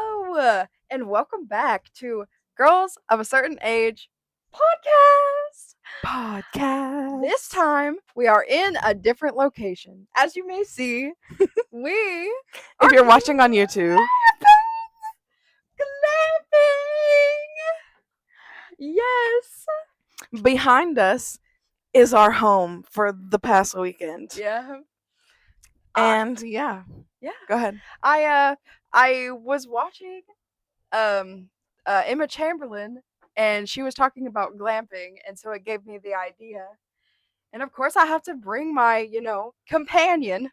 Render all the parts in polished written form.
Hello, and welcome back to Girls of a Certain Age podcast. This Podcast. time, we are in a different location. As you may see, we If are you're watching on YouTube, glamping. Yes. behind us is our home for the past weekend. Yeah. I, And yeah, yeah. go ahead. I was watching um Emma Chamberlain, and she was talking about glamping, and so it gave me the idea. And of course, I have to bring my, companion.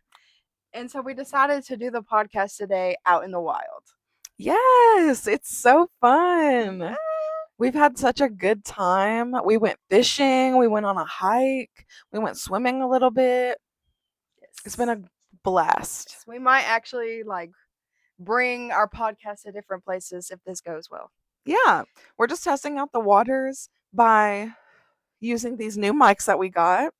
And so we decided to do the podcast today out in the wild. Yes, it's so Yeah. fun. We've had such a good time. We went fishing, we went on a hike, we went swimming a little bit. It's been Yes. a blast. Yes. We might actually bring our podcast to different places if this goes well. Yeah, we're just testing out the waters by using these new mics that we got.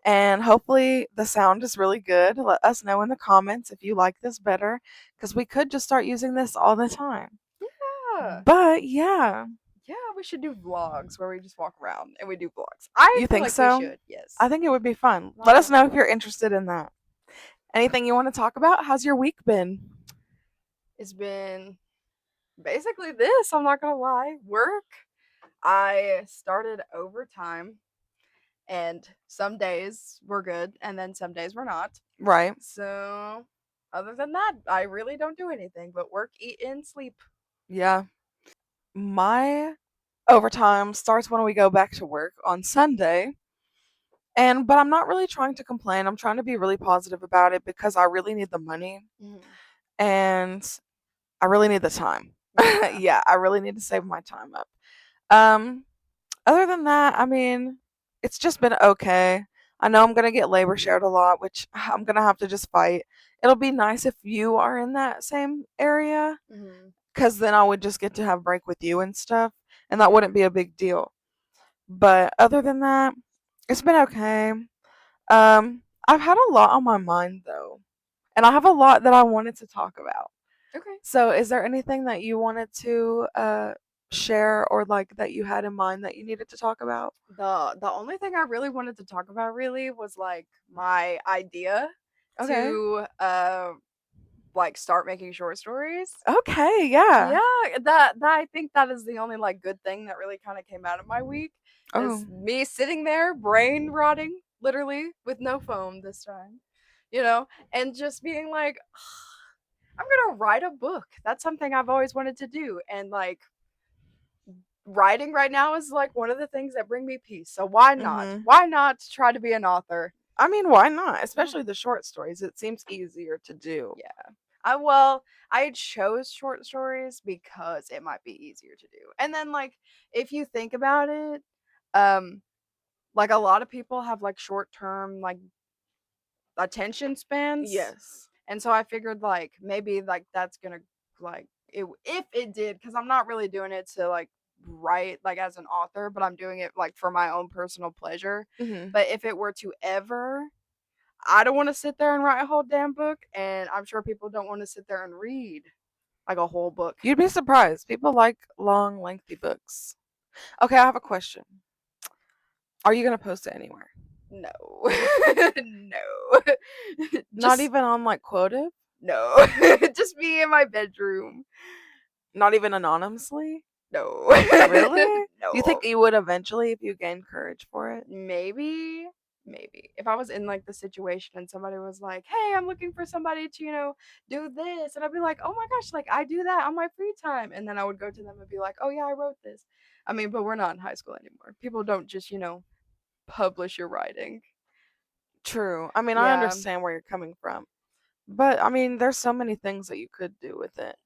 And hopefully the sound is really good. Let us know in the comments if you like this better, because we could just start using this all the time. Yeah. But yeah, Yeah, we should do vlogs where we just walk around and we do vlogs. I you feel think like we so? should. Yes. I think it would be fun. Why Let us not? know if you're interested in that. Anything you want to talk about? How's your week been? It's been basically this, I'm not going to lie. Work. I started overtime, and some days were good and then some days were not. Right. So, other than that, I really don't do anything but work, eat, and sleep. Yeah. My overtime starts when we go back to work on Sunday. But I'm not really trying to complain. I'm trying to be really positive about it because I really need the money Mhm. and I really need the time. Yeah. Yeah, I really need to save my time up. Um, Other than that, I mean, it's just been okay. I know I'm gonna get labor shared a lot, which I'm gonna have to just fight. It'll be nice if you are in that same area, Mhm. because then I would just get to have break with you and stuff, and that wouldn't be a big deal. But other than that, it's been okay. I've had a lot on my mind though, and I have a lot that I wanted to talk about. Okay. So, is there anything that you wanted to share or like that you had in mind that you needed to talk about? The only thing I really wanted to talk about really was my idea Okay. to start making short stories. Okay, yeah. Yeah, that I think that is the only good thing that really kind of came out of my week is Oh, me sitting there brain rotting literally with no phone this time. And just being like, I'm going to write a book. That's something I've always wanted to do, and writing right now is one of the things that bring me peace. So why not? mhm. Why not try to be an author? I mean, why not? Yeah. Especially the short stories. It seems easier to do. Yeah. I chose short stories because it might be easier to do. And then if you think about it, um a lot of people have short term attention spans. Yes. And so I figured maybe that's gonna it if it did, because I'm not really doing it to write as an author, but I'm doing it for my own personal pleasure. Mhm. But if it were to ever, I don't want to sit there and write a whole damn book, and I'm sure people don't want to sit there and read a whole book. You'd be surprised. People like long, lengthy books. Okay, I have a question. Are you gonna post it anywhere? No. No. Not Just even on like Quotive? no. Just me in my bedroom. Not even anonymously? No. Really? You No. think you would eventually if you gained courage for it? Maybe. Maybe. If I was in the situation and somebody was like, "Hey, I'm looking for somebody to, do this." And I'd be like, "Oh my gosh, I do that on my free time." And then I would go to them and be like, "Oh yeah, I wrote this." I mean, but we're not in high school anymore. People don't just, publish your writing. True. I mean, I Yeah. understand where you're coming from. But I mean, there's so many things that you could do with it.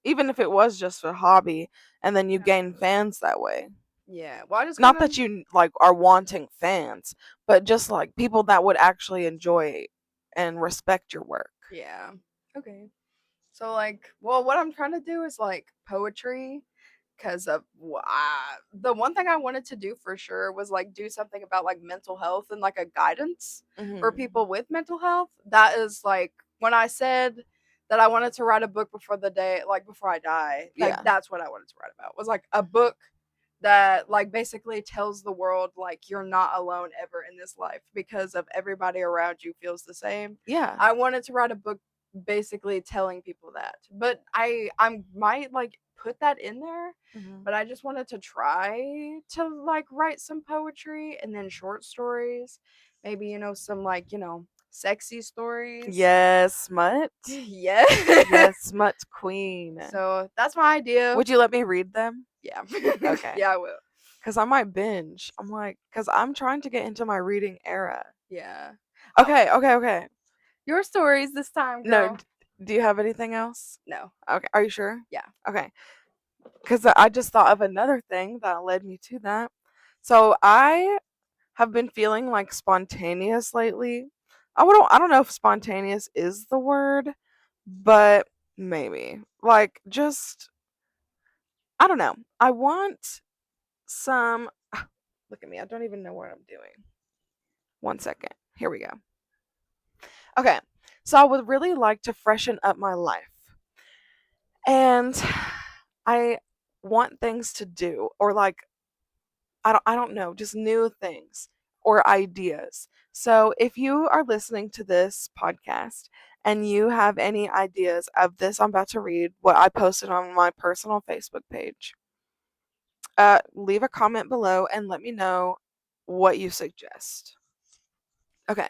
Even if it was just a hobby and then you Yeah. gain fans that way. Yeah. Well, I just kind Not of that you like are wanting fans, but just like people that would actually enjoy and respect your work. yeah. Okay. So well, what I'm trying to do is poetry, because of the one thing I wanted to do for sure was do something about mental health and a guidance for Mhm. people with mental health. That is when I said that I wanted to write a book before the day, like before I die. Like Yeah. that's what I wanted to write about. Was like a book that like basically tells the world like you're not alone ever in this life because of everybody around you feels the same. Yeah. I wanted to write a book basically telling people that. But I might like put that in there, Mhm. but I just wanted to try to like write some poetry and then short stories. Maybe, some like, sexy stories. Yes, smut. Yeah. Yes, smut queen. So that's my idea. Would you let me read them? Yeah. Okay. Yeah, I will. Because I might binge. I'm like, because I'm trying to get into my reading era. Yeah. Oh, Okay, okay, okay. your stories this time, No, girl. do you have anything else? No. Okay, are you sure? Yeah. Okay, because I just thought of another thing that led me to that. So I have been feeling like spontaneous lately. I don't know if spontaneous is the word, but maybe. Like just I don't know. I want some look at me. I don't even know what I'm doing. 1 second. Here we go. Okay. So I would really like to freshen up my life. And I want things to do or like I don't know, just new things or ideas. So if you are listening to this podcast and you have any ideas of this I'm about to read, what I posted on my personal Facebook page, leave a comment below and let me know what you suggest. Okay.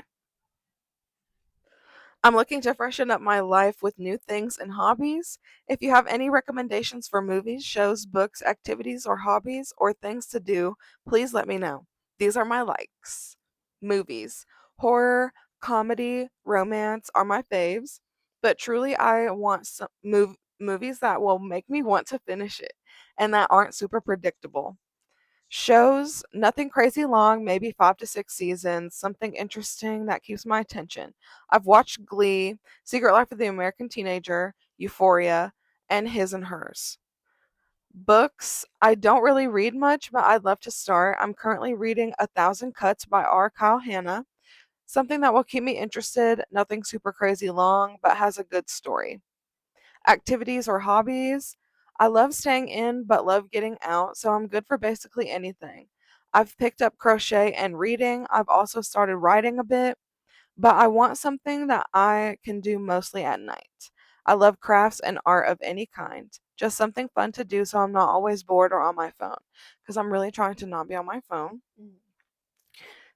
I'm looking to freshen up my life with new things and hobbies. If you have any recommendations for movies, shows, books, activities, or hobbies, or things to do, please let me know. These are my likes. Movies. Horror, comedy, romance are my faves, but truly I want some movies that will make me want to finish it and that aren't super predictable. Shows, nothing crazy long, maybe 5 to 6 seasons, something interesting that keeps my attention. I've watched Glee, Secret Life of the American Teenager, Euphoria, and His and Hers. Books, I don't really read much, but I'd love to start. I'm currently reading A Thousand Cuts by R. Kyle Hanna, something that will keep me interested, nothing super crazy long, but has a good story. Activities or hobbies. I love staying in but love getting out, so I'm good for basically anything. I've picked up crochet and reading. I've also started writing a bit, but I want something that I can do mostly at night. I love crafts and art of any kind. Just something fun to do so I'm not always bored or on my phone, because I'm really trying to not be on my phone. Mm.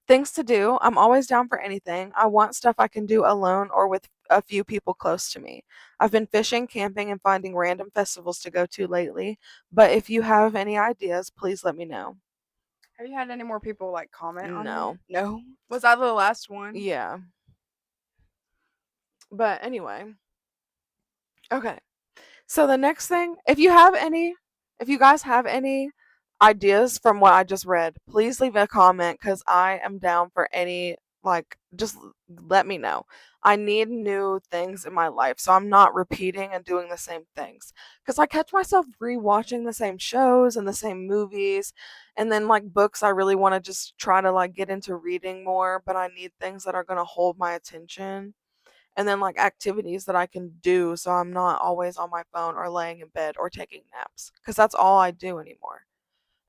Things to do. I'm always down for anything. I want stuff I can do alone or with a few people close to me. I've been fishing, camping, and finding random festivals to go to lately, but if you have any ideas, please let me know. Have you had any more people like comment on your? No. No. Was I the last one? Yeah. But anyway, okay. So the next thing, if you guys have any ideas from what I just read, please leave a comment because I am down for any, like, just let me know. I need new things in my life, so I'm not repeating and doing the same things. Because I catch myself rewatching the same shows and the same movies, and then like books, I really want to just try to like get into reading more, but I need things that are gonna hold my attention and then like activities that I can do so I'm not always on my phone or laying in bed or taking naps because that's all I do anymore.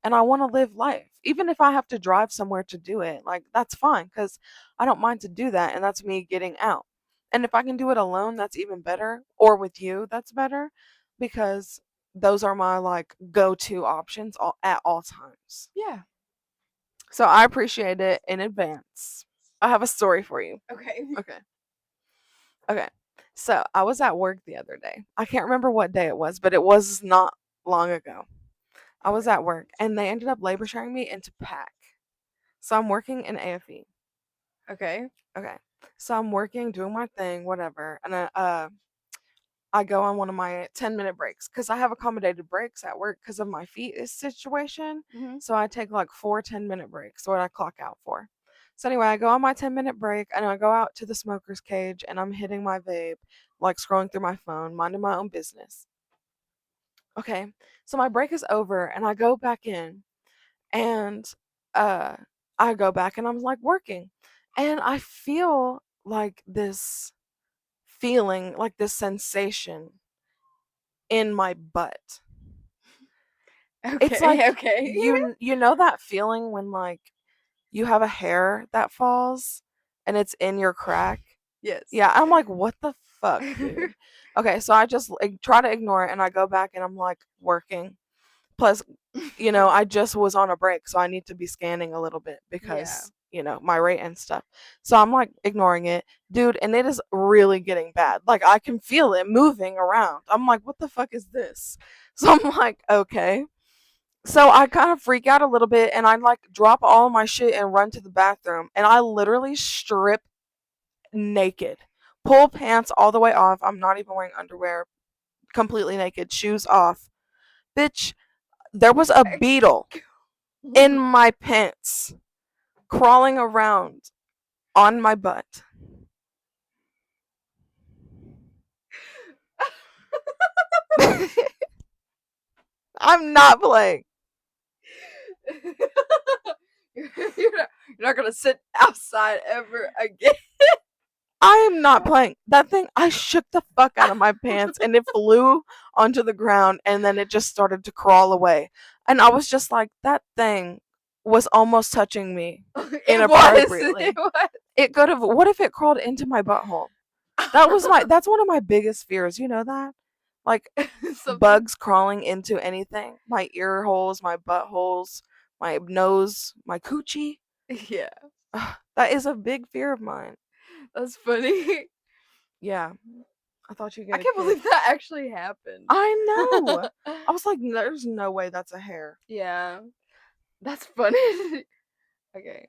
And I want to live life. Even if I have to drive somewhere to do it, like that's fine cuz I don't mind to do that and that's me getting out. And if I can do it alone, that's even better or with you, that's better because those are my like go-to options at all times. Yeah. So I appreciate it in advance. I have a story for you. Okay. Okay. Okay. So I was at work the other day. I can't remember what day it was, but it was not long ago. I was Okay. at work and they ended up labor sharing me into pack. So I'm working in AFE. Okay. Okay. So I'm working, doing my thing, whatever. And I go on one of my 10-minute breaks because I have accommodated breaks at work because of my feet situation. Mhm. So I take like 4 10-minute breaks, what I clock out for. So anyway, I go on my 10-minute break and I go out to the smoker's cage and I'm hitting my vape, like scrolling through my phone, minding my own business. Okay, so my break is over and I go back in and uh I go back and I'm like working and I feel like this feeling, like this sensation in my butt. It's like Okay, okay. you know that feeling when like you have a hair that falls and it's in your crack? Yes. Yeah, I'm like, what the fuck, dude? Okay, so I just like, try to ignore it and I go back and I'm like working. Plus, I just was on a break, so I need to be scanning a little bit Yeah. because, my rate and stuff. So I'm like ignoring it, dude, and it is really getting bad. Like I can feel it moving around. I'm like, what the fuck is this? So I'm like, okay. So I kind of freak out a little bit and I like drop all my shit and run to the bathroom and I literally strip naked. Pull pants all the way off. I'm not even wearing underwear. Completely naked. Shoes off. Bitch, there was a beetle in my pants crawling around on my butt. I'm not playing. You're not gonna sit outside ever again. I am not playing. That thing, I shook the fuck out of my pants and it flew onto the ground and then it just started to crawl away. And I was just like, that thing was almost touching me It was. It inappropriately. was. It could have, what if it crawled into my butthole? That's one of my biggest fears. You know that? Like Something. bugs crawling into anything. My ear holes, my buttholes, my nose, my coochie. Yeah, That is a big fear of mine. that's funny. Yeah, I thought you'd I get a can't kick. believe that actually happened. I know. I was like, there's no way that's a hair. Yeah, that's funny. Okay.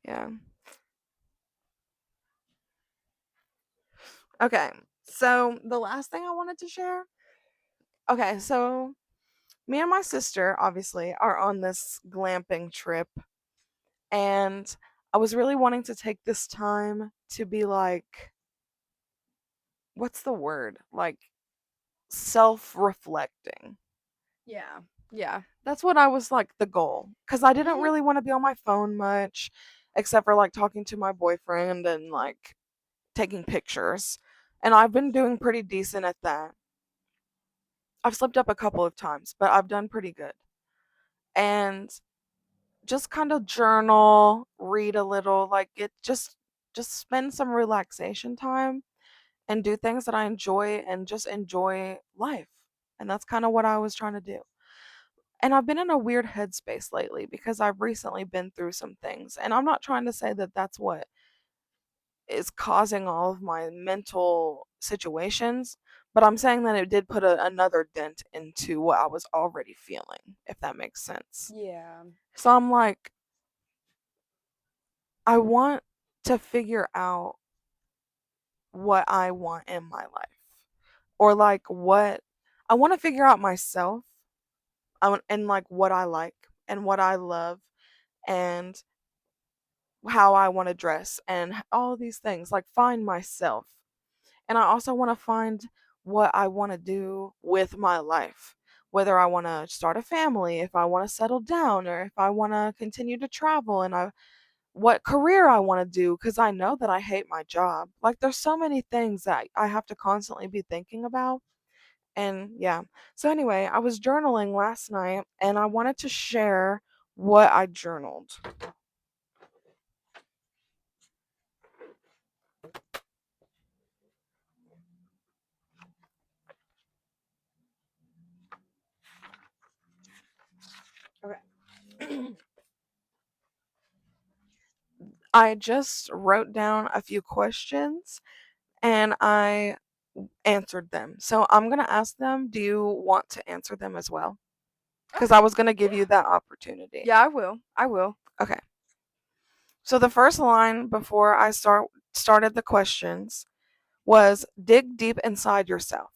Yeah. Okay. So the last thing I wanted to share. Okay, so me and my sister obviously are on this glamping trip, and I was really wanting to take this time to be like, what's the word? Like self reflecting. Yeah. Yeah. That's what I was like the goal. Because I didn't Mhm. really want to be on my phone much, except for like talking to my boyfriend and like taking pictures. And I've been doing pretty decent at that. I've slipped up a couple of times, but I've done pretty good. And just kind of journal, read a little, like it just spend some relaxation time and do things that I enjoy and just enjoy life. And that's kind of what I was trying to do. And I've been in a weird headspace lately because I've recently been through some things. And I'm not trying to say that that's what is causing all of my mental situations, but I'm saying that it did put another dent into what I was already feeling, if that makes sense. Yeah. So I'm like, I want to figure out what I want in my life, or like what I want to figure out myself, and like what I like and what I love and how I want to dress and all these things, like find myself. And I also want to find what I want to do with my life. Whether I want to start a family, if I want to settle down, or if I want to continue to travel, and what career I want to do, because I know that I hate my job. Like, there's so many things that I have to constantly be thinking about. And yeah. So, anyway, I was journaling last night and I wanted to share what I journaled. Okay. I just wrote down a few questions and I answered them. So I'm going to ask them, do you want to answer them as well? Because I Okay. was going to give Yeah. you that opportunity. Yeah, I will. I will. Okay. So the first line before I started the questions was dig deep inside yourself.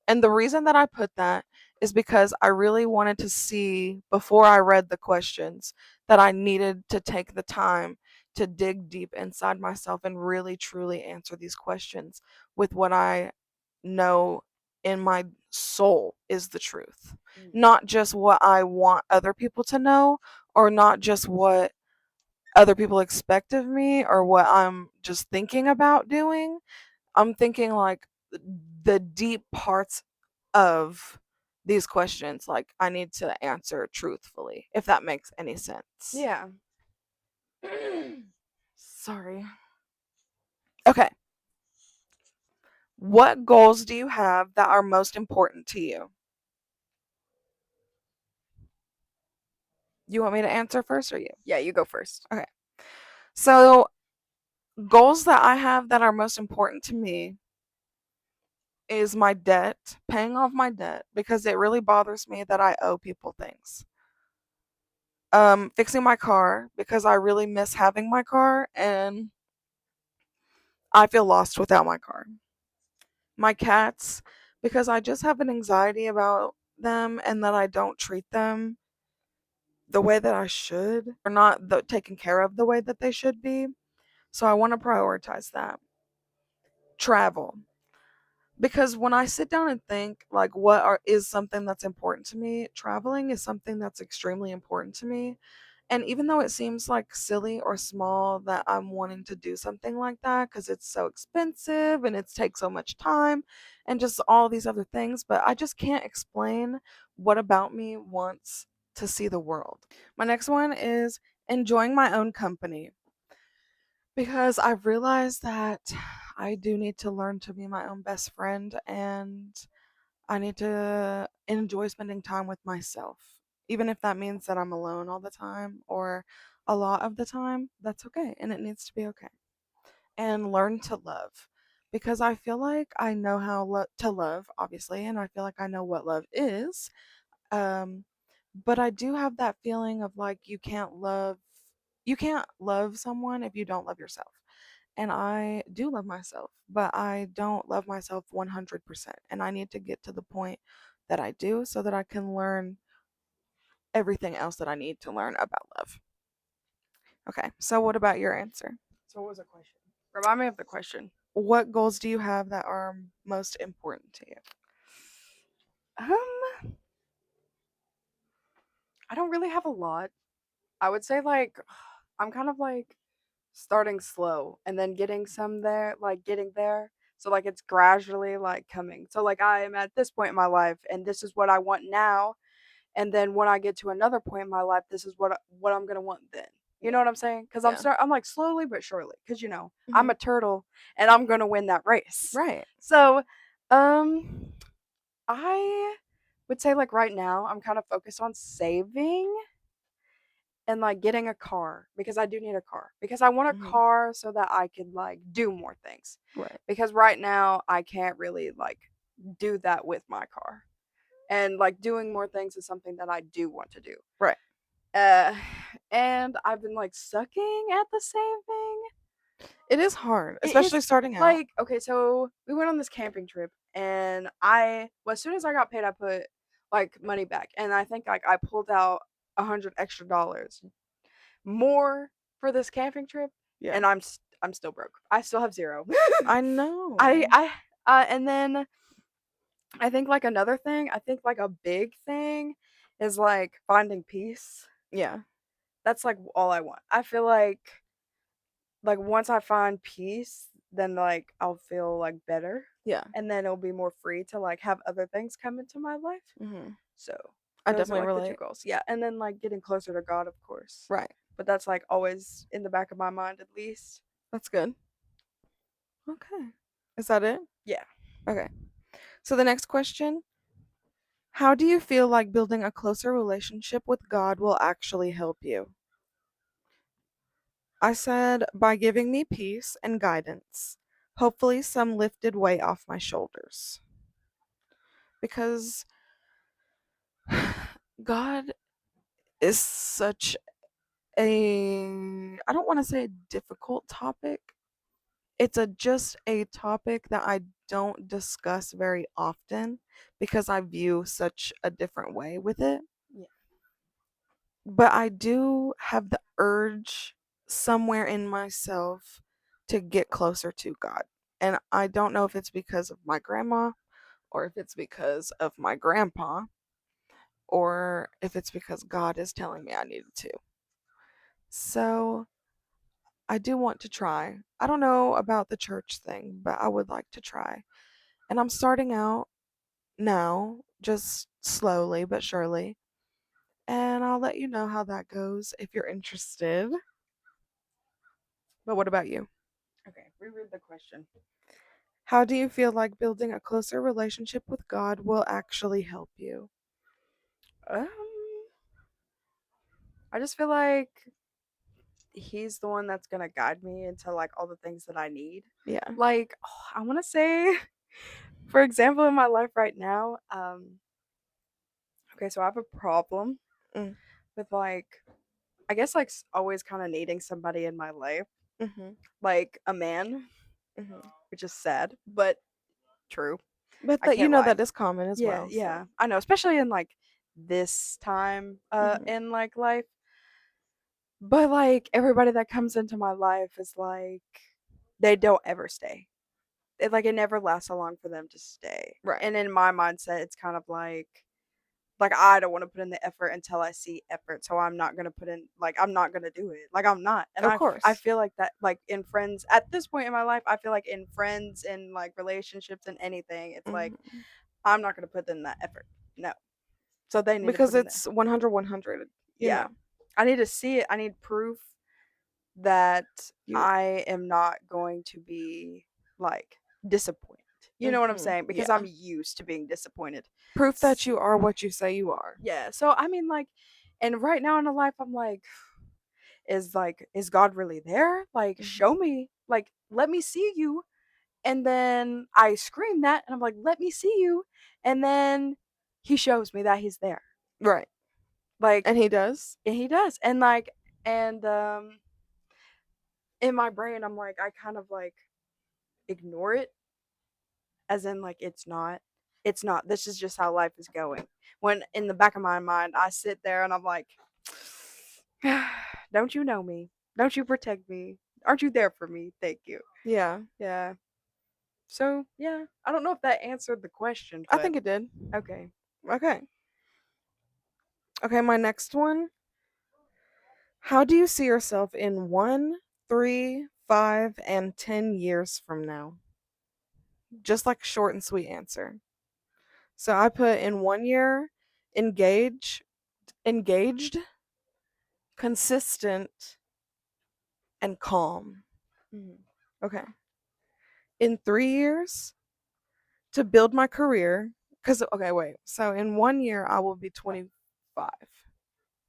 And the reason that I put that is because I really wanted to see before I read the questions that I needed to take the time to dig deep inside myself and really truly answer these questions with what I know in my soul is the truth. Mm. Not just what I want other people to know, or not just what other people expect of me or what I'm just thinking about doing. I'm thinking like the deep parts of these questions, like I need to answer truthfully, if that makes any sense. Yeah. Sorry. Okay. What goals do you have that are most important to you? You want me to answer first or you? Yeah, you go first. Okay. So, goals that I have that are most important to me is my debt, paying off my debt because it really bothers me that I owe people things. Fixing my car because I really miss having my car and I feel lost without my car. My cats because I just have an anxiety about them and that I don't treat them the way that I should or not taken care of the way that they should be. So I want to prioritize that. Travel. Because when I sit down and think like is something that's important to me, traveling is something that's extremely important to me. And even though it seems like silly or small that I'm wanting to do something like that because it's so expensive and it takes so much time and just all these other things, but I just can't explain what about me wants to see the world. My next one is enjoying my own company because I've realized that I do need to learn to be my own best friend and I need to enjoy spending time with myself. Even if that means that I'm alone all the time or a lot of the time, that's okay. And it needs to be okay. And learn to love because I feel like I know how to love, obviously, and I feel like I know what love is. Um, but I do have that feeling of like you can't love someone if you don't love yourself. And I do love myself, but I don't love myself 100%. And I need to get to the point that I do so that I can learn everything else that I need to learn about love. Okay, so what about your answer? So what was the question? Remind me of the question. What goals do you have that are most important to you? Um, I don't really have a lot. I would say like I'm kind of like starting slow and then getting some there, like getting there. So like it's gradually like coming. So like I am at this point in my life and this is what I want now. And then when I get to another point in my life, this is what I'm gonna want then. You know Yeah. what I'm saying? Because Yeah. I'm like slowly but surely. Because I'm Hmm. a turtle and I'm gonna win that race. Right. So, I would say like right now I'm kind of focused on saving and like getting a car because I do need a car because I want a Hmm. car so that I could like do more things. Right. Because right now I can't really like do that with my car. And like doing more things is something that I do want to do. Right. Uh and I've been like sucking at the saving. It is hard, It is especially starting out. like okay, so we went on this camping trip and I well, as soon as I got paid I put like money back and I think like I pulled out 100 extra dollars more for this camping trip, Yeah. and I'm still broke. I still have zero. I I know. I and then I think like another thing, I think like a big thing is like finding peace. Yeah. That's like all I want. I feel like once I find peace, then like I'll feel like better, Yeah. and then it'll be more free to like have other things come into my life. Hmm. So I those are definitely like the two relate. goals. Yeah, and then like getting closer to God, of course. Right. But that's like always in the back of my mind at least. That's good. Okay. Is that it? Yeah. Okay. So the next question, how do you feel like building a closer relationship with God will actually help you? I said, by giving me peace and guidance, hopefully some lifted weight off my shoulders. Because God is such I don't want to say a difficult topic. It's just a topic that I don't discuss very often because I view such a different way with it. Yeah. But I do have the urge somewhere in myself to get closer to God. And I don't know if it's because of my grandma or if it's because of my grandpa or if it's because God is telling me I needed to. So I do want to try. I don't know about the church thing, but I would like to try. And I'm starting out now, just slowly but surely. And I'll let you know how that goes if you're interested. But what about you? Okay, reread the question. How do you feel like building a closer relationship with God will actually help you? Um, I just feel like he's the one that's gonna guide me into like all the things that I need. Yeah. Like, I want to say, for example, in my life right now, okay, so I have a problem Mm, with like, I guess like always kind of needing somebody in my life, mhm. like a man, Mhm. which is sad, but true. But I that can't lie. that is common as Yeah, well, yeah, so. I know, especially in like this time Mhm. in like life. But like everybody that comes into my life is like they don't ever stay. It never lasts so long for them to stay. Right. And in my mindset, it's kind of like I don't want to put in the effort until I see effort. So I'm not gonna put in like I'm not gonna do it. Like I'm not. And Of I course. feel like that like in friends at this point in my life, I feel like in friends and like relationships and anything, it's like Mhm. I'm not gonna put in that effort. No. So they need to Because put in the it's 100 100, you yeah. know. I need to see it. I need proof that You I am not going to be like disappointed. You know what I'm Mhm. saying? Because I'm Yeah. used to being disappointed. Proof that you are what you say you are. Yeah. So I mean like and right now in the life I'm like is God really there? Like show Mhm. me. Like let me see you. And then I scream that and I'm like let me see you. And then he shows me that he's there. Right. Like And he does? and he does. And like and in my brain I'm like I kind of like ignore it as in like it's not this is just how life is going when in the back of my mind I sit there and I'm like don't you know me, don't you protect me, aren't you there for me, thank you. Yeah. Yeah, so yeah, I don't know if that answered the question I but think it did. okay. Okay. Okay, my next one. How do you see yourself in 1, 3, 5, and 10 years from now? Just like short and sweet answer. So I put in 1 year, engage, engaged, consistent, and calm. Mhm. Okay. In 3 years, to build my career. Because, okay, wait. So in 1 year, I will be 25.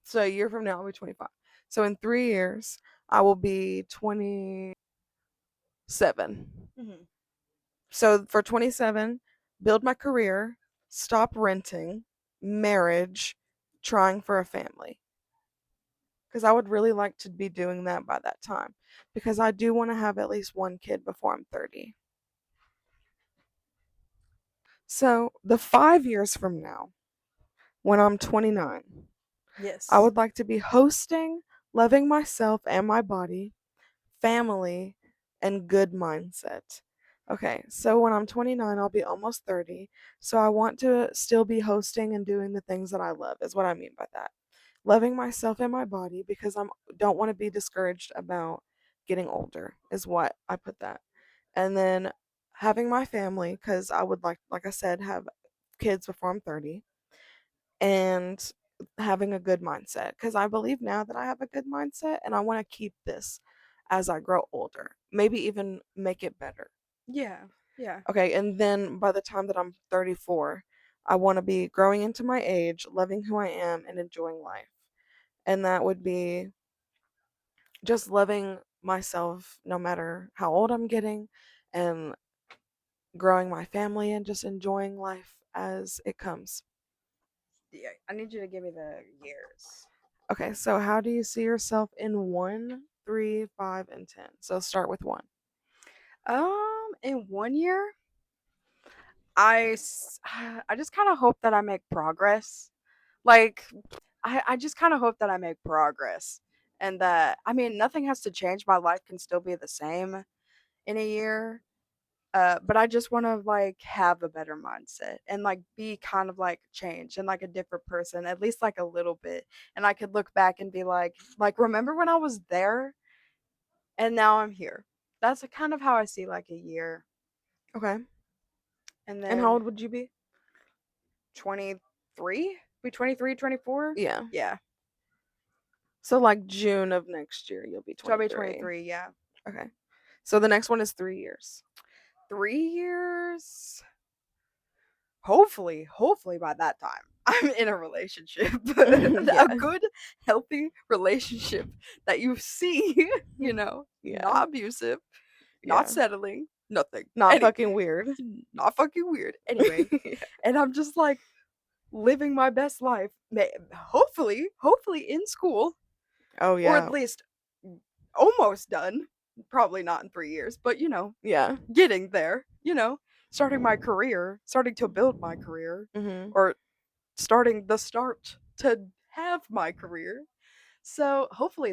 So a year from now, I'll be 25. So in 3 years, I will be 27. Mhm. So for 27, build my career, stop renting, marriage, trying for a family. Because I would really like to be doing that by that time. Because I do want to have at least one kid before I'm 30. So the 5 years from now, when I'm 29, I Yes. would like to be hosting, loving myself and my body, family, and good mindset. Okay, so when I'm 29, I'll be almost 30. So I want to still be hosting and doing the things that I love, is what I mean by that. Loving myself and my body because I don't want to be discouraged about getting older, is what I put that. And then having my family because I would like I said, have kids before I'm 30, and having a good mindset because I believe now that I have a good mindset and I want to keep this as I grow older, maybe even make it better. Yeah, yeah, Okay, and then by the time that I'm 34, I want to be growing into my age, loving who I am, and enjoying life. And that would be just loving myself no matter how old I'm getting, and growing my family and just enjoying life as it comes. yeah, I need you to give me the years. Okay, so how do you see yourself in 1, 3, 5, and 10? So start with 1. In 1 year I just kind of hope that I make progress. Like I just kind of hope that I make progress and that I mean nothing has to change. My life can still be the same in a year. But I just want to like have a better mindset and like be kind of like changed and like a different person, at least like a little bit. And I could look back and be like remember when I was there? and now I'm here. That's kind of how I see like a year. Okay. And And how then old would you be? 23? Be 23, 24? Yeah. Yeah. So like June of next year, you'll be So I'll be 23. 23, yeah. Okay. So the next one is 3 years. 3 years? Hopefully by that time, I'm in a relationship. A Yeah. good, healthy relationship that you see, Yeah. not abusive, not Yeah. settling, nothing. Not fucking weird. Not fucking weird. Anyway, Yeah. and I'm just like living my best life. Hopefully in school, Oh or at yeah. least almost done. Probably not in 3 years, but Yeah. getting there. Starting my career, starting to build my career, Mhm. or starting the start to have my career. So hopefully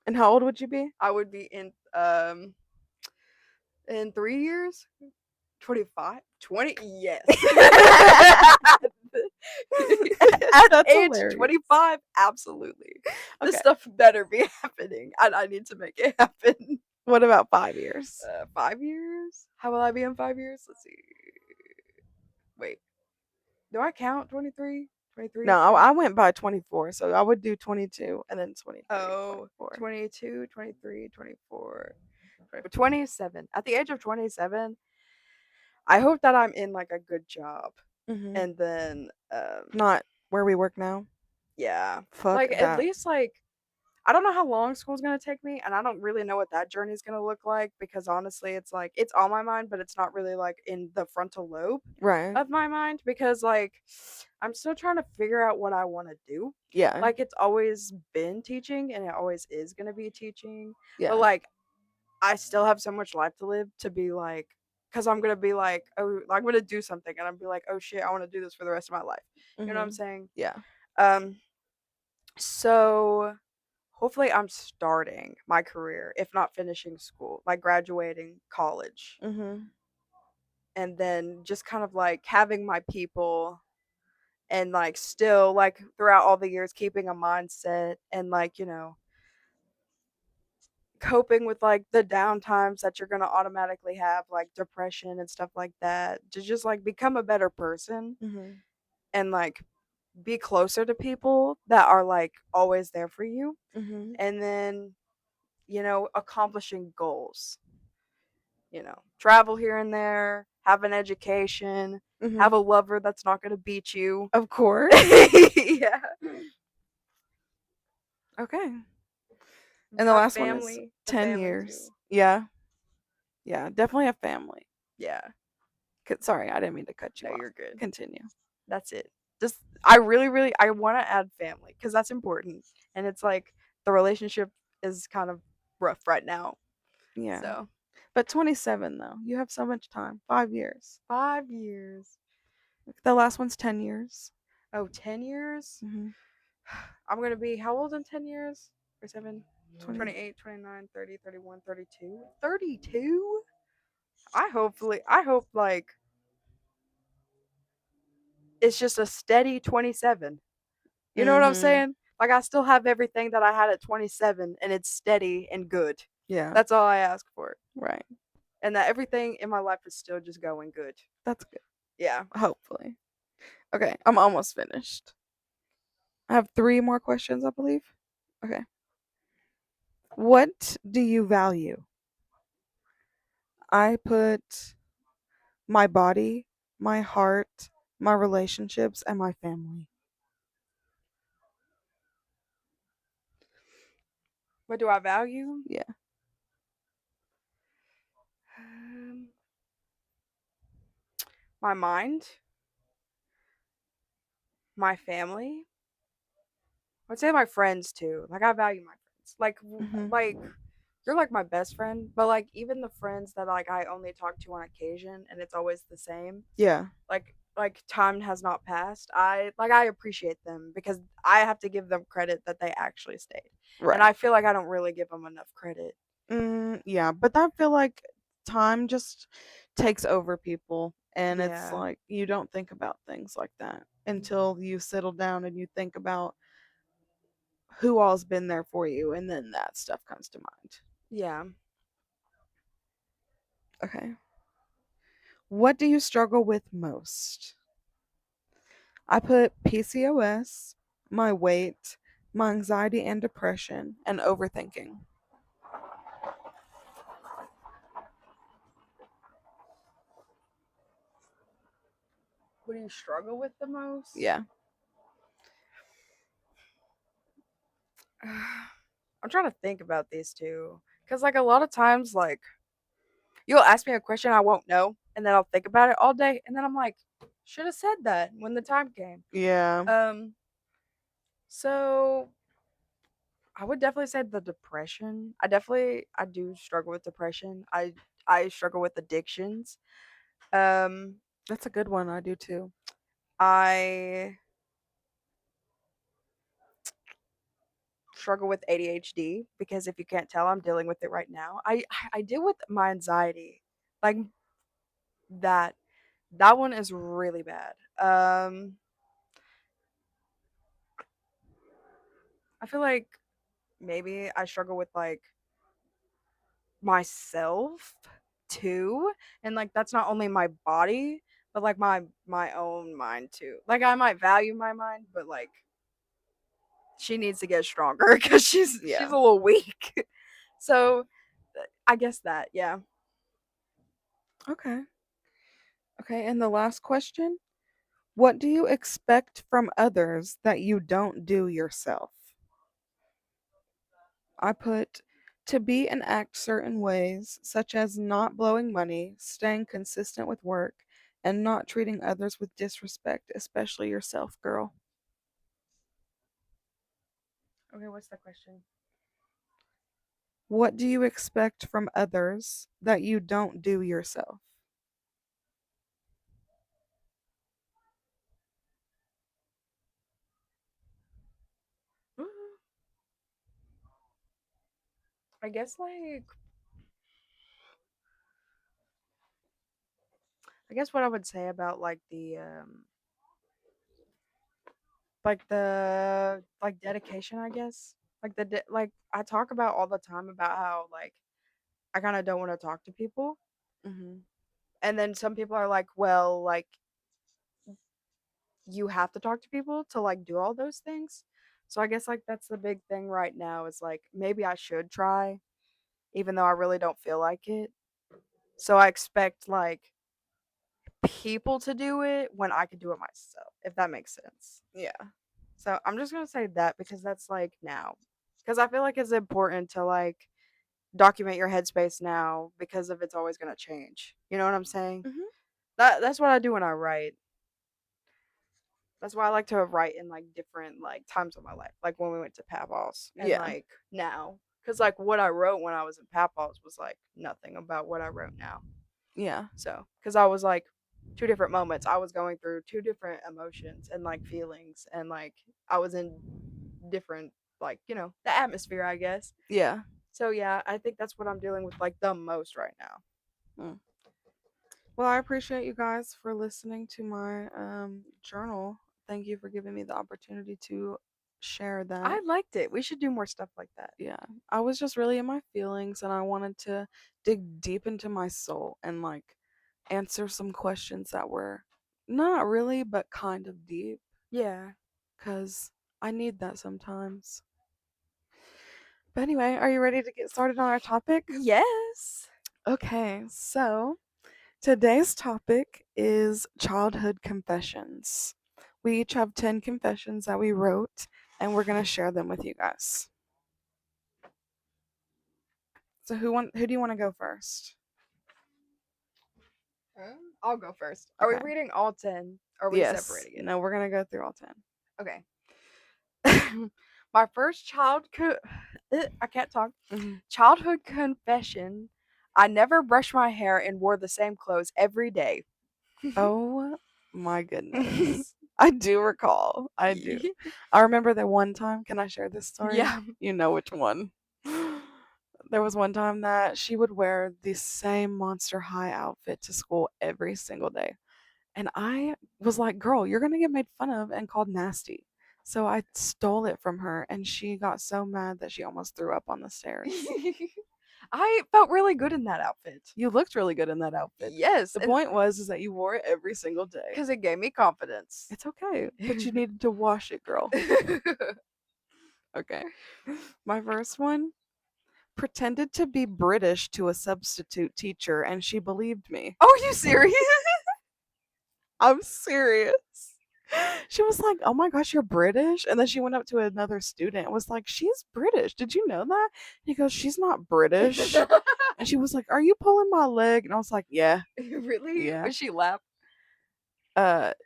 And how old would you be? I would be in 3 years. 25? 20? Yes. At That's age hilarious. 25, absolutely. This Okay. stuff better be happening. And I need to make it happen. What about 5 years? 5 years? How will I be in 5 years? Let's see. Wait, do I count 23? 23, No, 20? I went by 24, so I would do 22 and then 23, Oh, 24. 22, 23, 24, 27. At the age of 27, I hope that I'm in like a good job. Mhm. And then, Not where we work now. yeah, Fuck like at that. least like I don't know how long school's gonna take me, and I don't really know what that journey is gonna look like because honestly, it's like it's on my mind, but it's not really like in the frontal lobe Right. of my mind because like I'm still trying to figure out what I want to do. Yeah. Like it's always been teaching, and it always is gonna be teaching, but Yeah. like I still have so much life to live to be like, because I'm gonna be like, oh, I'm gonna do something, and I'm be like, oh shit, I want to do this for the rest of my life. You know what I'm Mhm. saying? Yeah. Um, so hopefully I'm starting my career, if not finishing school, like graduating college, Mhm. and then just kind of like having my people and like still like throughout all the years keeping a mindset and like, coping with like the downtimes that you're going to automatically have like depression and stuff like that to just like become a better person Mhm. and like be closer to people that are like always there for you, Mhm. and then accomplishing goals, travel here and there, have an education, have Mhm. a lover that's not going to beat you. Of course. Yeah. Okay. And the Have last one is family, the 10 family years. too. Yeah. Yeah, definitely a family. Yeah. Sorry, I didn't mean to cut you No, off. you're good. Continue. That's it. Just I really really I want to add family cuz that's important, and it's like the relationship is kind of rough right now. Yeah. So, But 27 though. You have so much time. 5 years. 5 years. The last one's 10 years. Oh, 10 years? Mhm. I'm going to be how old in 10 years? 37, 20. 28, 29, 30, 31, 32. 32? I hope like it's just a steady 27. You know what I'm Mhm. saying? Like I still have everything that I had at 27 and it's steady and good. Yeah. That's all I ask for. Right. And that everything in my life is still just going good. That's good. Yeah. Hopefully. Okay, I'm almost finished. I have 3 more questions, I believe. Okay. What do you value? I put my body, my heart, my relationships, and my family. What do I value? Yeah. Um, my mind, my family. I'd say my friends too. Like I value my friends. Mhm. Like you're like my best friend, but like even the friends that like I only talk to on occasion and it's always the same. Yeah. Like time has not passed. I appreciate them because I have to give them credit that they actually stayed. And Right. I feel like I don't really give them enough credit. Yeah, but I feel like time just takes over people, and it's Yeah. like you don't think about things like that until you settle down and you think about who all's been there for you, and then that stuff comes to mind. Yeah. Okay. What do you struggle with most? I put PCOS, my weight, my anxiety and depression, and overthinking. What do you struggle with the most? Yeah. I'm trying to think about these two because, like, a lot of times, like, you'll ask me a question I won't know, and then I'll think about it all day, and then I'm like, should have said that when the time came. Yeah. Um, so I would definitely say the depression. I do struggle with depression. I struggle with addictions. Um, That's a good one. I do too. I struggle with ADHD because if you can't tell, I'm dealing with it right now. I deal with my anxiety. Like that that one is really bad. I feel like maybe I struggle with like myself too, and like that's not only my body but like my own mind too. Like I might value my mind, but like she needs to get stronger because she's Yeah. a little weak. So I guess that, yeah. Okay. Okay. And the last question, what do you expect from others that you don't do yourself? I put to be and act certain ways, such as not blowing money, staying consistent with work, and not treating others with disrespect, especially yourself, girl. Okay, what's the question? What do you expect from others that you don't do yourself? I guess I guess what I would say about like dedication, I guess. Like like I talk about all the time about how like I kind of don't want to talk to people. Mm-hmm. And then some people are like, "Well, like you have to talk to people to like do all those things." So I guess like that's the big thing right now is like maybe I should try even though I really don't feel like it. So I expect like people to do it when I could do it myself, if that makes sense. Yeah. So I'm just gonna say that because that's like now. Because I feel like it's important to like document your headspace now because of it's always gonna change. You know what I'm saying? Mm-hmm. That's what I do when I write. That's why I like to write in like different like times of my life, like when we went to Papals and Yeah. like now. Cause like what I wrote when I was in Papals was like nothing about what I wrote now. Yeah. So, because I was like two different moments, I was going through two different emotions and like feelings, and like I was in different, like, the atmosphere, I guess. Yeah. So, yeah, I think that's what I'm dealing with like the most right now. Mm. Well, I appreciate you guys for listening to my journal. Thank you for giving me the opportunity to share that. I liked it. We should do more stuff like that. Yeah. I was just really in my feelings and I wanted to dig deep into my soul and like answer some questions that were not really, but kind of deep Yeah. because I need that sometimes. But anyway, are you ready to get started on our topic? Yes. Okay, so today's topic is childhood confessions. We each have 10 confessions that we wrote, and we're going to share them with you guys. So who do you want to go first? I'll go first. Are we Okay. reading all 10? Or are we Yes. separating it? No, we're going to go through all 10. Okay. My first I can't talk. Mhm. Childhood confession. I never brushed my hair and wore the same clothes every day. Oh my goodness. I do recall. I do. I remember that one time. Can I share this story? Yeah. You know which one. There was one time that she would wear the same Monster High outfit to school every single day. And I was like, girl, you're going to get made fun of and called nasty. So I stole it from her, and she got so mad that she almost threw up on the stairs. I felt really good in that outfit. You looked really good in that outfit. Yes, The point was is that you wore it every single day. because it gave me confidence. It's okay, but you needed to wash it, girl. Okay. My first one pretended to be British to a substitute teacher and she believed me. Oh, are you serious? I'm serious. She was like, "Oh my gosh, you're British?" And then she went up to another student and was like, "She's British. Did you know that?" He goes, "She's not British." And she was like, "Are you pulling my leg?" And I was like, "Yeah, Really? yeah." Was she laugh?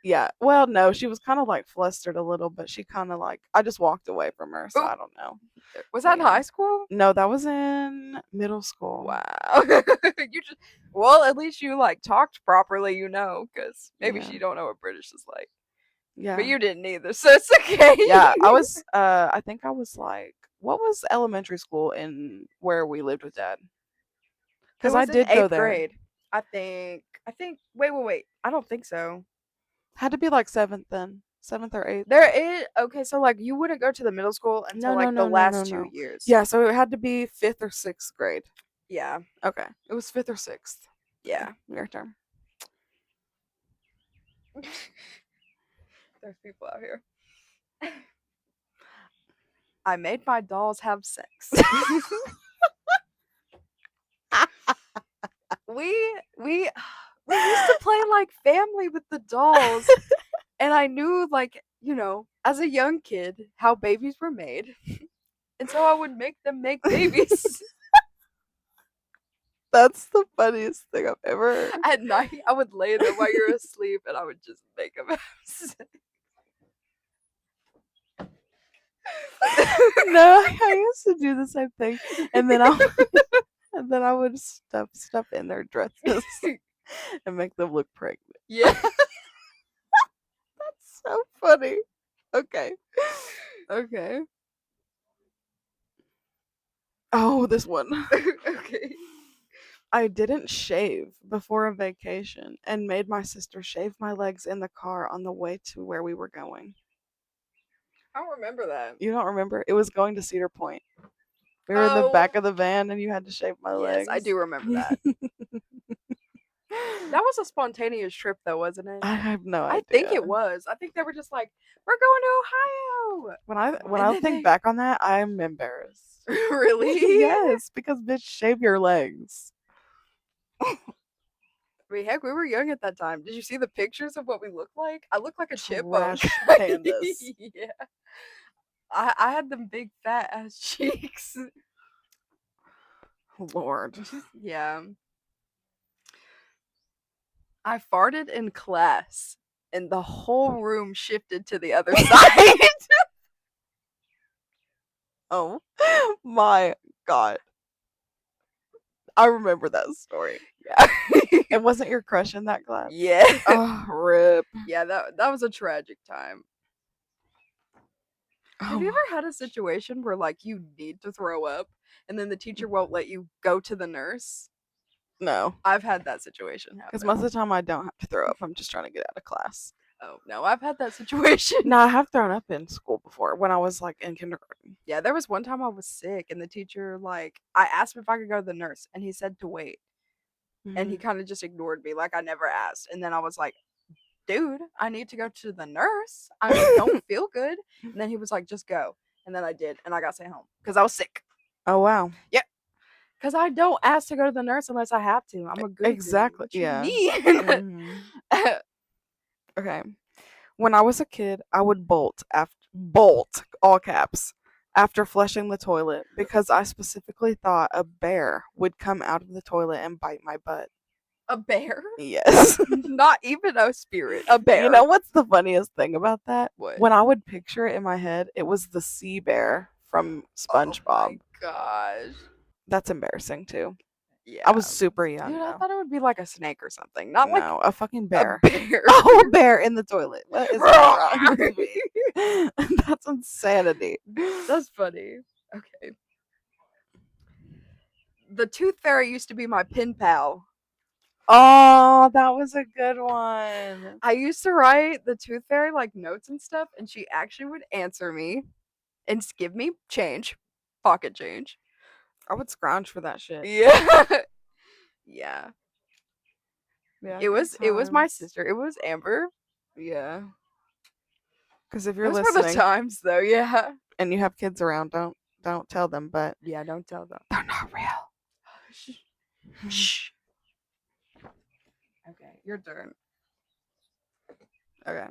Yeah. Well, no, she was kind of like flustered a little, but she kind of like I just walked away from her, so Oh, I don't know. was But that in yeah. high school? No, that was in middle school. Wow. You just well, at least you like talked properly, because maybe Yeah. she don't know what British is like. But Yeah. you didn't either, so it's okay. Yeah, I was I think I was like what was elementary school in where we lived with dad? It Cuz I was in did go eighth there. grade. I think wait. I don't think so. Had to be like 7th then. 7th or 8th. There is okay, so like you wouldn't go to the middle school until No, no, like the no, no, no, last two no. years. Yeah, so it had to be 5th or 6th grade. Yeah. Okay. It was 5th or 6th. Okay. Yeah. Your turn. There's people out here. I made my dolls have sex. we we used to play like family with the dolls, and I knew like, as a young kid how babies were made. And so I would make them make babies. That's the funniest thing I've ever heard. At night I would lay them while you're asleep and I would just make them have sex. No, I used to do the same thing, and then I would stuff in their dresses and make them look pregnant. Yeah. That's so funny. Okay. Okay. Oh, this one. Okay. I didn't shave before a vacation and made my sister shave my legs in the car on the way to where we were going. I don't remember that. You don't remember? It was going to Cedar Point. We were in the Oh, back of the van and you had to shave my yes, I legs. do remember that. That was a spontaneous trip though, wasn't it? I have no I think idea. it was. I think they were just like, "We're going to Ohio." When And I then think they back on that, I'm embarrassed. really? Yes, because bitch, shave your legs. I mean, heck, we were young at that time. Did you see the pictures of what we looked like? I looked like a chipmunk. Trash pandas. Yeah. I had them big fat ass cheeks. Lord. Yeah. I farted in class and the whole room shifted to the other side. Oh my god. I remember that story. Yeah. It wasn't your crush in that class? Yeah. Oh, rip. Yeah, that was a tragic time. Have you Oh, ever had a situation where like you need to throw up and then the teacher won't let you go to the nurse? no. I've had that situation Because most happen. of the time I don't have to throw up. I'm just trying to get out of class. Oh, no, I've had that situation. No, I have thrown up in school before when I was like in kindergarten. Yeah, there was one time I was sick and the teacher like I asked him if I could go to the nurse and he said to wait. And he Mhm. kind of just ignored me like I never asked. And then I was like, "Dude, I need to go to the nurse. I don't feel good." And then he was like, "Just go." And then I did and I got sent home cuz I was sick. Oh, wow. Yeah, cuz I don't ask to go to the nurse unless I have to. I'm a goody goody. Exactly. What you Yeah. mean? Hmm. Okay. When I was a kid, I would bolt, all caps, after flushing the toilet because I specifically thought a bear would come out of the toilet and bite my butt. A bear? Yes. Not even a spirit. A You bear. know what's the funniest thing about that? What? When I would picture it in my head, it was the sea bear from Oh my SpongeBob. gosh. That's embarrassing too. I was Yeah. super Dude, young I though. thought it would be like a snake or something. Not like No, a fucking a bear. bear. Oh, a bear in the toilet. What is wrong with me? That's insanity. That's funny. Okay. The tooth fairy used to be my pen pal. Oh, that was a good one. I used to write the tooth fairy like notes and stuff, and she actually would answer me and give me change, pocket change. I would scrounge for that shit. Yeah. Yeah. Yeah, It good was my times. sister. It was Amber. Yeah. Because if you're Those were the listening times though, yeah. and you have kids around, don't tell them, but Yeah, don't tell them. they're not real. Shh. Shh. Okay, your turn. Okay.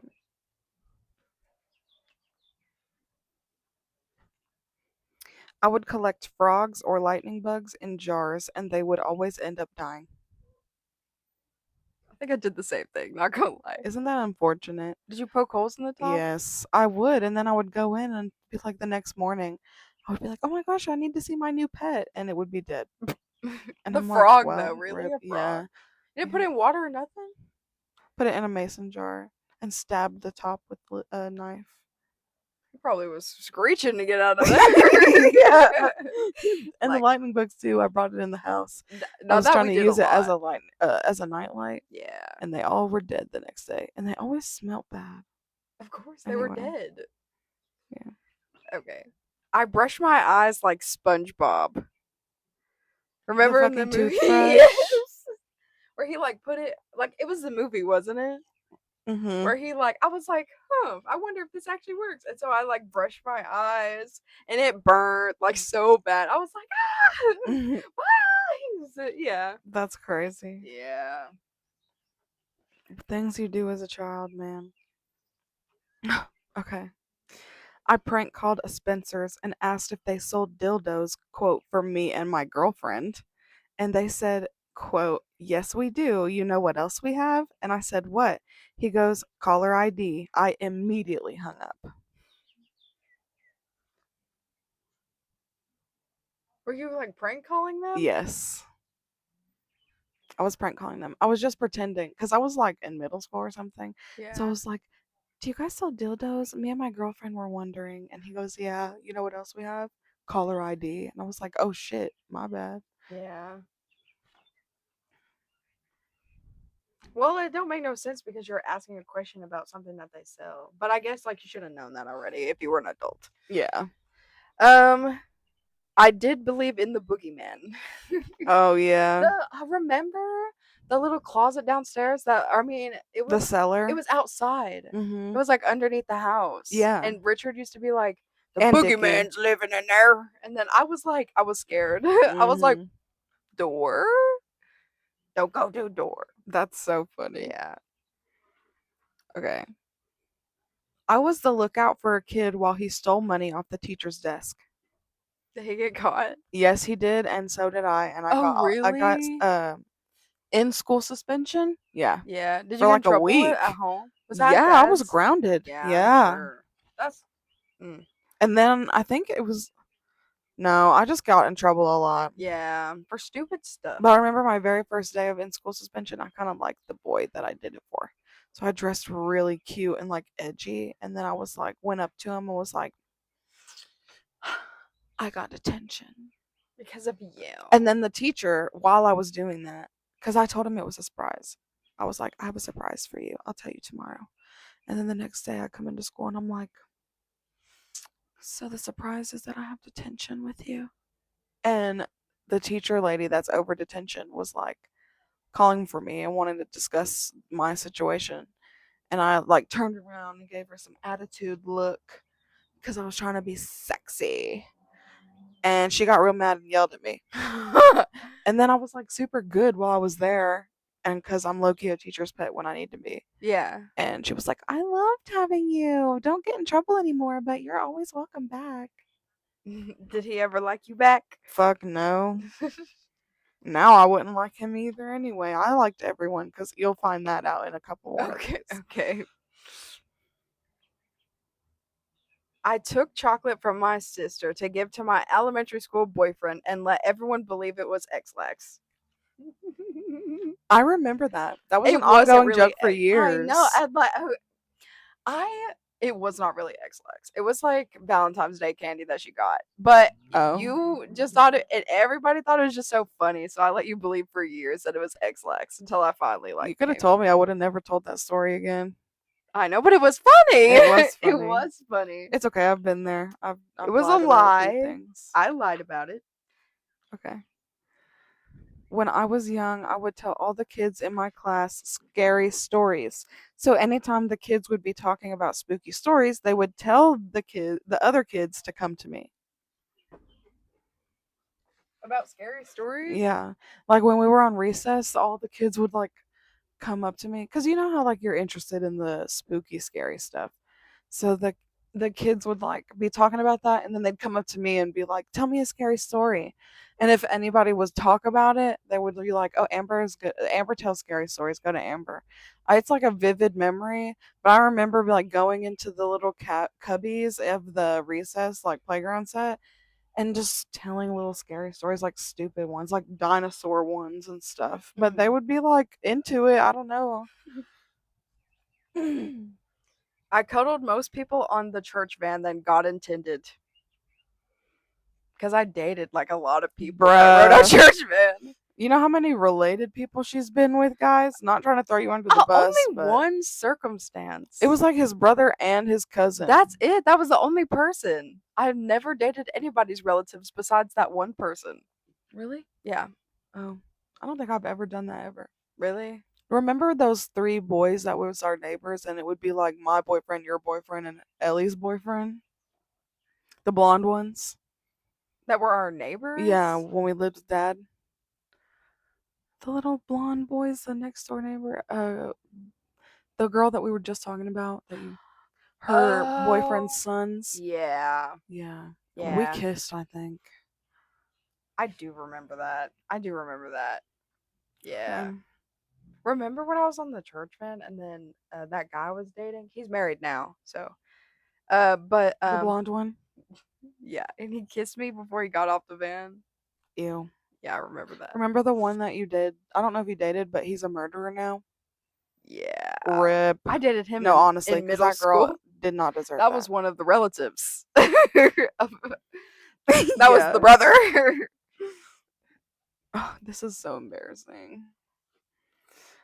I would collect frogs or lightning bugs in jars, and they would always end up dying. I think I did the same thing, not gonna lie. Isn't that unfortunate? Did you poke holes in the top? Yes, I would, and then I would go in and be like the next morning, I would be like, "Oh my gosh, I need to see my new pet," and it would be dead. And The I'm like, frog though, "Well, really? rip, A frog? yeah." You didn't put Mhm. in water or nothing? Put it in a mason jar and stabbed the top with a knife. He probably was screeching to get out of Yeah. there. And the Like, lightning bugs too. I brought it in the house. I now was that trying we to did a use it lot. as a nightlight, Yeah, and they all were dead the next day, and they always smelt bad. of course they were Anyway, dead. yeah. Okay. I brush my eyes like SpongeBob. The Remember in the fucking movie? Yes. toothbrush. Where he like put it like it was the movie, wasn't it? Mhm. Where he like I was like, huh, I wonder if this actually works. And so I like brushed my eyes and it burned like so bad. I was like, ah, my eyes. Yeah. That's crazy. Yeah. Things you do as a child, man. Okay. I prank called a Spencer's and asked if they sold dildos, quote, for me and my girlfriend. And they said, quote, yes, we do. You know what else we have? And I said, what? He goes, caller ID. I immediately hung up. Were you like prank calling them? Yes. I was prank calling them. I was just pretending because I was like in middle school or something. So I Yeah. was like, do you guys sell dildos? Me and my girlfriend were wondering. And he goes, yeah. You know what else we have? Caller ID. And I was like, oh shit, my bad. Yeah. Well, it don't make no sense because you're asking a question about something that they sell. But I guess like you should have known that already if you were an adult. Yeah. Um, I did believe in the boogeyman. Oh, yeah. I remember the little closet downstairs that I mean, The it seller. was outside. Mm-hmm. It was like underneath the house. Yeah. And Richard used to be like, the And Dickie. boogeyman's living in there. And then I was like, I was scared. I was like, Mm-hmm. door? Don't go to door. That's so funny. Yeah. Okay. I was the lookout for a kid while he stole money off the teacher's desk. Did he get caught? Yes, he did, and so did I. And Oh, I got really? in school suspension. Yeah, Yeah. Did you for get in like a trouble at week. home? Was that Yeah, I bad? was grounded. Yeah, I'm Yeah, sure. That's mm, and then I think it was no, I just got in trouble a lot. yeah, for stupid stuff. But I remember my very first day of in school suspension. I kind of liked the boy that I did it for, so I dressed really cute and like edgy, and then I was like went up to him and was like, I got detention. Because of you. And then the teacher, while I was doing that, because I told him it was a surprise, I was like, I have a surprise for you. I'll tell you tomorrow. And then the next day I come into school and I'm like, so the surprise is that I have detention with you. And the teacher lady that's over detention was like calling for me and wanting to discuss my situation. And I like turned around and gave her some attitude look because I was trying to be sexy. And she got real mad and yelled at me. And then I was like super good while I was there, and because I'm low key a teacher's pet when I need to be. Yeah. And she was like, I loved having you. Don't get in trouble anymore, but you're always welcome back. Did he ever like you back? Fuck no. Now I wouldn't like him either anyway. I liked everyone because you'll find that out in a couple more Okay, days. okay. I took chocolate from my sister to give to my elementary school boyfriend and let everyone believe it was X-Lax. I remember that. That was an It wasn't ongoing really joke for I know. years. I it was not really X-Lax. It was like Valentine's Day candy that she got. But Oh. you just thought it and everybody thought it was just so funny. So I let you believe for years that it was X-Lax until I finally You like could have came. told me. I would have never told that story again. I know, but it was funny. It was It funny. was funny. It's okay. I've been there. It I've was a lied about a few lie. things. I lied about it. Okay. When I was young, I would tell all the kids in my class scary stories. So anytime the kids would be talking about spooky stories, they would tell the other kids to come to me. About scary stories? Yeah. Like when we were on recess, all the kids would like come up to me cuz you know how like you're interested in the spooky scary stuff. So the kids would like be talking about that and then they'd come up to me and be like, "Tell me a scary story." And if anybody was talk about it, they would be like, "Oh, Amber is good. Amber tells scary stories. Go to Amber." It's like a vivid memory, but I remember like going into the little cat cubbies of the recess like playground set and just telling little scary stories, like stupid ones, like dinosaur ones and stuff. But they Mm. would be like into it. I don't know. I cuddled most people on the church van than God intended. Because I dated like a lot of people that rode our Bruh. church van. You know how many related people she's been with, guys? Not trying to throw you under the Oh, bus, only but one it circumstance. was like his brother and his That's cousin. it. That was the only person. I've never dated anybody's relatives besides that one person. Really? Yeah. Oh, I don't think I've ever done that ever. Really? Remember those three boys that was our neighbors, and it would be like my boyfriend, your boyfriend, and Ellie's boyfriend? The blonde ones? That were our Yeah, neighbors? when we lived with dad. The little blonde boys, the next door neighbor, the girl that we were just talking about, her boyfriend's Oh. sons. Yeah. Yeah, we Yeah. kissed, I think. I do remember that. I do remember that. Yeah. Okay. Remember when I was on the church van and then that guy I was dating? He's married now. So, but The blonde one. yeah, and he kissed me before he got off the van. Ew. Yeah, I remember that. Remember the one that you did? I don't know if you dated, but he's a murderer now. Yeah. Rip. I dated him No, honestly, in because middle that girl school. did not deserve That was that. one of the relatives. That was the Yes. brother. Oh, this is so embarrassing.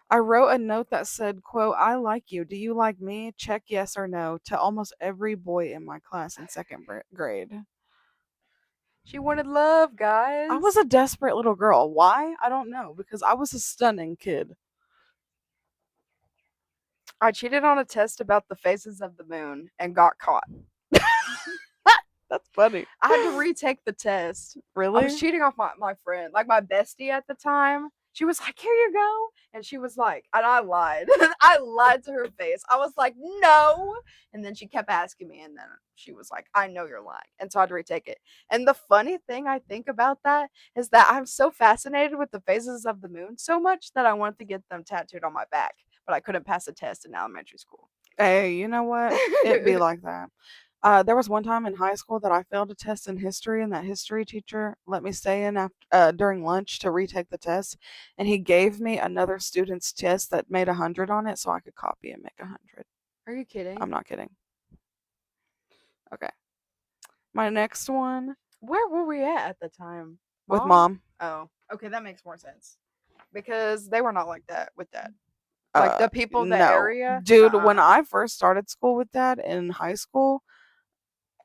I wrote a note that said, quote, "I like you. Do you like me? Check yes or no," to almost every boy in my class in second grade. She wanted love, I was guys. a desperate little girl. Why? I don't know, because I was a stunning kid. I cheated on a test about the phases of the moon and got caught. That's funny. I had to retake the test. I was Really? cheating off my friend, like my bestie at the time. She was like, "Here you go." And she was like, and I lied. I lied to her face. I was like, "No." And then she kept asking me. And then she was like, "I know you're lying." And so I had to retake it. And the funny thing I think about that is that I'm so fascinated with the phases of the moon so much that I wanted to get them tattooed on my back, but I couldn't pass a test in elementary school. Hey, you know what? It be like that. There was one time in high school that I failed a test in history, and that history teacher let me stay in after during lunch to retake the test, and he gave me another student's test that made 100 on it, so I could copy and make 100. Are you I'm kidding? not kidding. Okay, my next one Where were we at the time? with Mom? mom. Oh, okay, that makes more sense. Because they were not like that with dad. Like the people, the No, area, dude. When uh-uh. I first started school with dad in high school,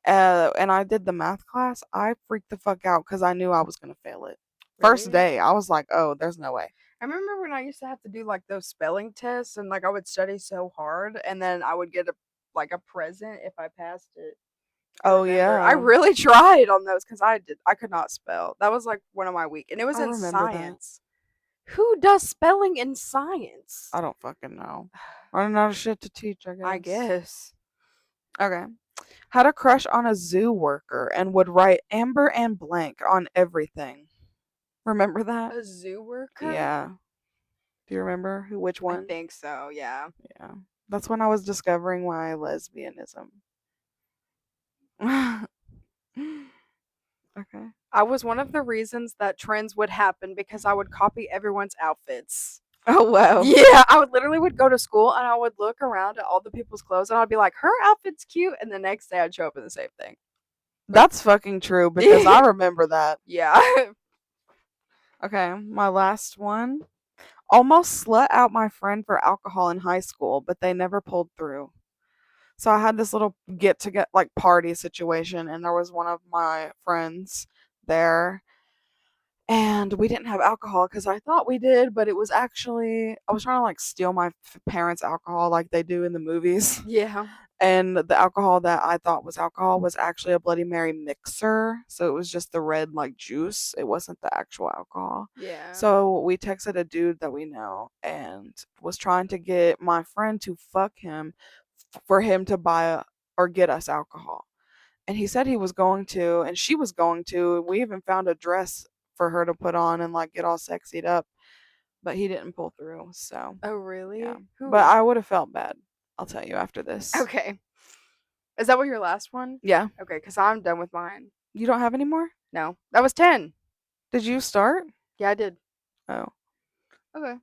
and I did the math class, I freaked the fuck out because I knew I was gonna fail it. First Really? day, I was like, "Oh, there's no way." I remember when I used to have to do like those spelling tests and like I would study so hard and then I would get a present if I passed it. I Oh remember. I yeah, really tried on those because I could not spell. That was like one of my weak and it was I in remember that. science. Who does spelling in science? I don't fucking know. Running out of shit to teach, I I guess. guess. Okay. Had a crush on a zoo worker and would write Amber and blank on everything. Remember that? A zoo worker? Yeah. Do you remember which I one? think so, yeah. Yeah. That's when I was discovering my lesbianism. Okay. I was one of the reasons that trends would happen because I would copy everyone's outfits. Oh wow. Yeah, I would literally would go to school and I would look around at all the people's clothes and I'd be like, her outfit's cute, and the next day I'd show up in the same thing. Like, That's fucking true because I remember that. yeah. Okay, my last one. Almost slut out my friend for alcohol in high school, but they never pulled through. So I had this little get like party situation, and there was one of my friends there, and we didn't have alcohol because I thought we did, but it was actually I was trying to like steal my parents' alcohol like they do in the movies. Yeah. And the alcohol that I thought was alcohol was actually a Bloody Mary mixer. So it was just the red like juice. It wasn't the actual alcohol. Yeah. So we texted a dude that we know and was trying to get my friend to fuck him for him to buy or get us alcohol. And he said he was going to, and she was going to. We even found a dress for her to put on and like get all sexied up, but he didn't pull through. So, Oh, yeah. really? But Who? I would have felt bad. I'll tell you after this. Okay. Is that what your last one? Yeah. Okay, because I'm done with mine. You don't have any more? No, that was 10. Did you start? Yeah, I did. Oh, Okay.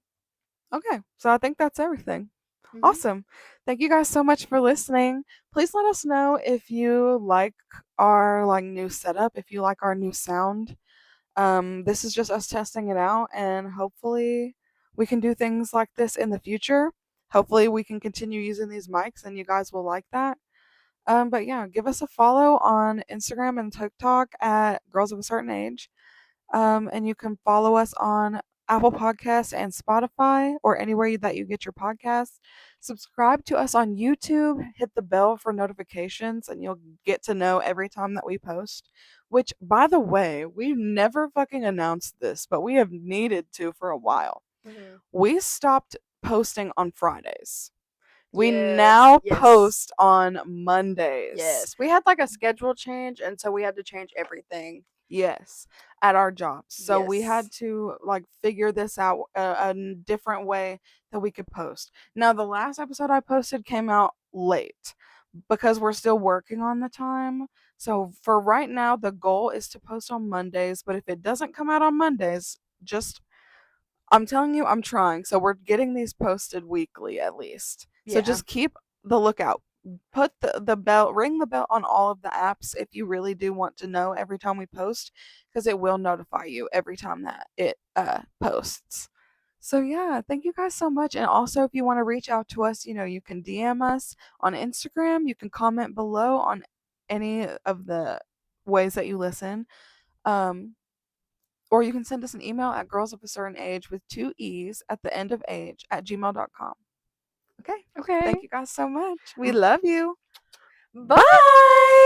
okay. So I think that's everything. Hmm. Awesome. Thank you guys so much for listening. Please let us know if you like our like new setup, if you like our new sound. This is just us testing it out, and hopefully we can do things like this in the future. Hopefully we can continue using these mics and you guys will like that. But yeah, give us a follow on Instagram and TikTok at Girls of a Certain Age. And you can follow us on Apple Podcasts and Spotify or anywhere that you get your podcasts. Subscribe to us on YouTube, hit the bell for notifications, and you'll get to know every time that we post. Which, by the way, we've never fucking announced this, but we have needed to for a while. Hmm. We stopped posting on Fridays. We Yes. now Yes. post on Mondays. Yes. We had like a schedule change, and so we had to change everything. Yes, at our jobs. So we Yes. had to like figure this out a different way that we could post. Now, the last episode I posted came out late because we're still working on the time. So for right now, the goal is to post on Mondays. But if it doesn't come out on Mondays, just I'm telling you, I'm trying. So we're getting these posted weekly at least. So Yeah. just keep the lookout. Put the bell, ring the bell on all of the apps if you really do want to know every time we post, because it will notify you every time that it posts. So yeah, thank you guys so much. And also, if you want to reach out to us, you can DM us on Instagram. You can comment below on any of the ways that you listen. Um, or you can send us an email at girls of a certain age with two E's at the end of age at gmail.com. Okay. Okay. Thank you guys so much. We love you. Bye. Bye.